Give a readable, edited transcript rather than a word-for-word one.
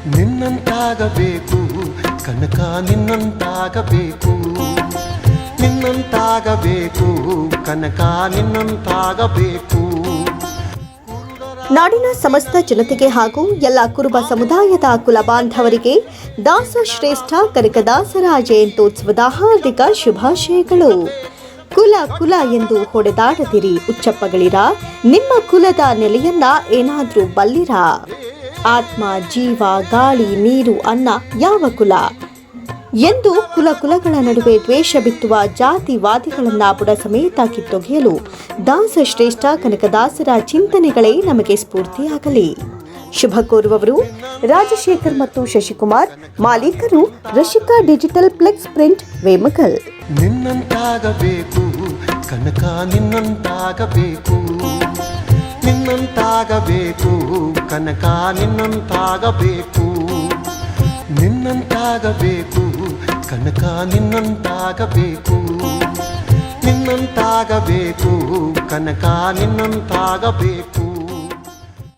ನಿನ್ನಂತಾಗಬೇಕು ಕನಕ ನಿನ್ನಂತಾಗಬೇಕು ನಿನ್ನಂತಾಗಬೇಕು ಕನಕ ನಿನ್ನಂತಾಗಬೇಕು. ನಾಡಿನ ಸಮಸ್ತ ಜನತೆಗೆ ಹಾಗೂ ಎಲ್ಲ ಕುರುಬ ಸಮುದಾಯದ ಕುಲ ಬಾಂಧವರಿಗೆ ದಾಸಶ್ರೇಷ್ಠ ಕನಕದಾಸರ ಜಯಂತ್ಯೋತ್ಸವದ ಹಾರ್ದಿಕ ಶುಭಾಶಯಗಳು. ಕುಲ ಕುಲ ಎಂದು ಹೊಡೆದಾಡದಿರಿ, ಉಚ್ಚಪ್ಪಗಳಿರ, ನಿಮ್ಮ ಕುಲದ ನೆಲೆಯನ್ನ ಏನಾದ್ರೂ ಬಲ್ಲಿರ. ಆತ್ಮ, ಜೀವ, ಗಾಳಿ, ನೀರು, ಅನ್ನ ಯಾವ ಕುಲ ಎಂದು ಕುಲ ಕುಲಗಳ ನಡುವೆ ದ್ವೇಷ ಬಿತ್ತುವ ಜಾತಿವಾದಿಗಳನ್ನ ಬುಡ ಸಮೇತ ಕಿತ್ತೊಗೆಯಲು ದಾಸಶ್ರೇಷ್ಠ ಕನಕದಾಸರ ಚಿಂತನೆಗಳೇ ನಮಗೆ ಸ್ಫೂರ್ತಿಯಾಗಲಿ. ಶುಭ ಕೋರುವವರು ರಾಜಶೇಖರ್ ಮತ್ತು ಶಶಿಕುಮಾರ್, ಮಾಲೀಕರು Rashika digital flex print, Vemagal. ನಿನ್ನಂತಾಗಬೇಕು ಕನಕ ನಿನ್ನಂತಾಗಬೇಕು ನಿನ್ನಂತಾಗಬೇಕು ಕನಕ ನಿನ್ನಂತಾಗಬೇಕು ನಿನ್ನಂತಾಗಬೇಕು ಕನಕ ನಿನ್ನಂತಾಗಬೇಕು ನಿನ್ನಂತಾಗಬೇಕು ಕನಕ ನಿನ್ನಂತಾಗಬೇಕು.